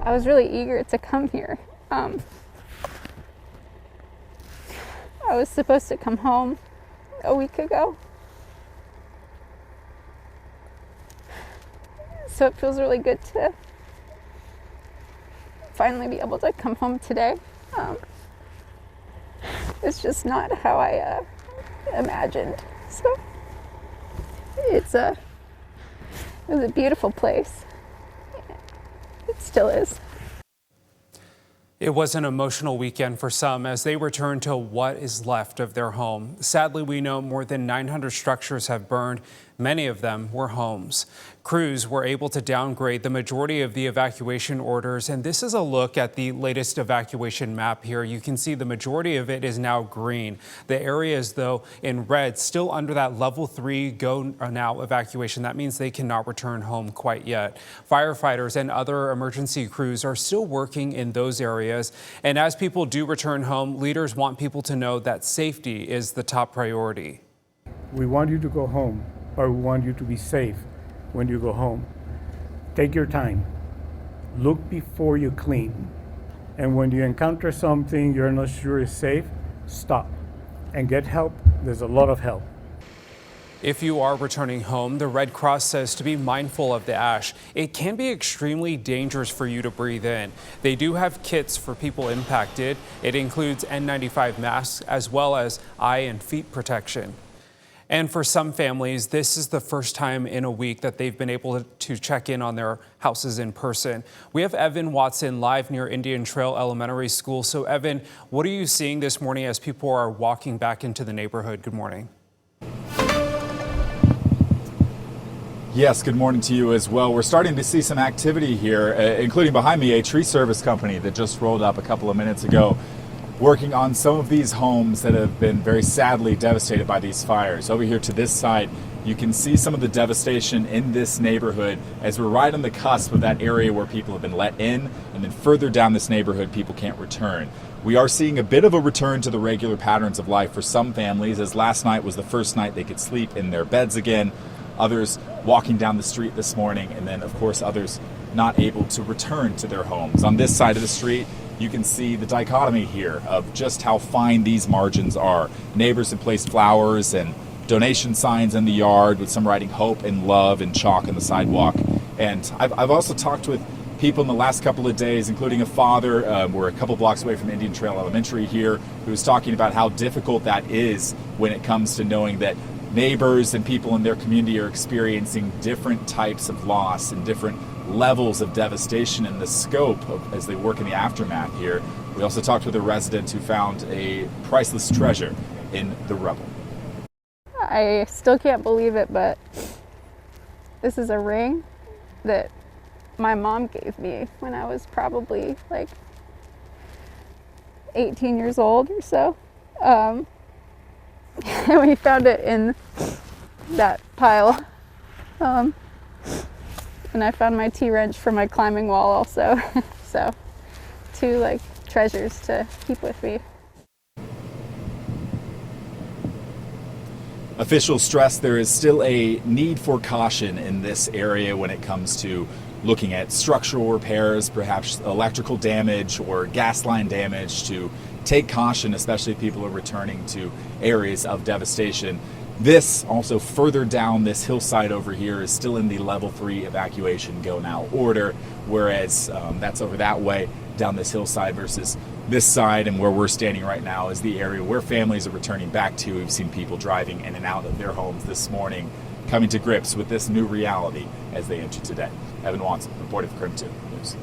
I was really eager to come here. I was supposed to come home a week ago. So it feels really good to finally be able to come home today. It's just not how I imagined. So it was a beautiful place. It still is. It was an emotional weekend for some as they return to what is left of their home. Sadly, we know more than 900 structures have burned. Many of them were homes. Crews were able to downgrade the majority of the evacuation orders, and this is a look at the latest evacuation map here. You can see the majority of it is now green. The areas, though, in red, still under that level 3 go now evacuation. That means they cannot return home quite yet. Firefighters and other emergency crews are still working in those areas. And as people do return home, leaders want people to know that safety is the top priority. We want you to go home, or we want you to be safe when you go home. Take your time. Look before you clean. And when you encounter something you're not sure is safe, stop and get help. There's a lot of help. If you are returning home, the Red Cross says to be mindful of the ash. It can be extremely dangerous for you to breathe in. They do have kits for people impacted. It includes N95 masks as well as eye and feet protection. And for some families, this is the first time in a week that they've been able to check in on their houses in person. We have Evan Watson live near Indian Trail Elementary School. So Evan, what are you seeing this morning as people are walking back into the neighborhood? Good morning. Yes, good morning to you as well. We're starting to see some activity here, including behind me, a tree service company that just rolled up a couple of minutes ago, working on some of these homes that have been very sadly devastated by these fires. Over here to this side, you can see some of the devastation in this neighborhood as we're right on the cusp of that area where people have been let in, and then further down this neighborhood, people can't return. We are seeing a bit of a return to the regular patterns of life for some families, as last night was the first night they could sleep in their beds again. Others walking down the street this morning, and then of course others not able to return to their homes. On this side of the street, you can see the dichotomy here of just how fine these margins are. Neighbors have placed flowers and donation signs in the yard with some writing hope and love in chalk on the sidewalk. And I've also talked with people in the last couple of days, including a father. We're a couple blocks away from Indian Trail Elementary here, who was talking about how difficult that is when it comes to knowing that neighbors and people in their community are experiencing different types of loss and different levels of devastation in the scope of, as they work in the aftermath here. We also talked with a resident who found a priceless treasure in the rubble. I still can't believe it, but this is a ring that my mom gave me when I was probably like 18 years old or so. And we found it in that pile. And I found my T-wrench for my climbing wall also. So, two like treasures to keep with me. Officials stress there is still a need for caution in this area when it comes to looking at structural repairs, perhaps electrical damage or gas line damage. To take caution, especially if people are returning to areas of devastation. This also further down this hillside over here is still in the level 3 evacuation go now order, whereas that's over that way down this hillside versus this side, and where we're standing right now is the area where families are returning back to. We've seen people driving in and out of their homes this morning, coming to grips with this new reality as they enter today. Evan Watson, reporting for KRIM 2 News.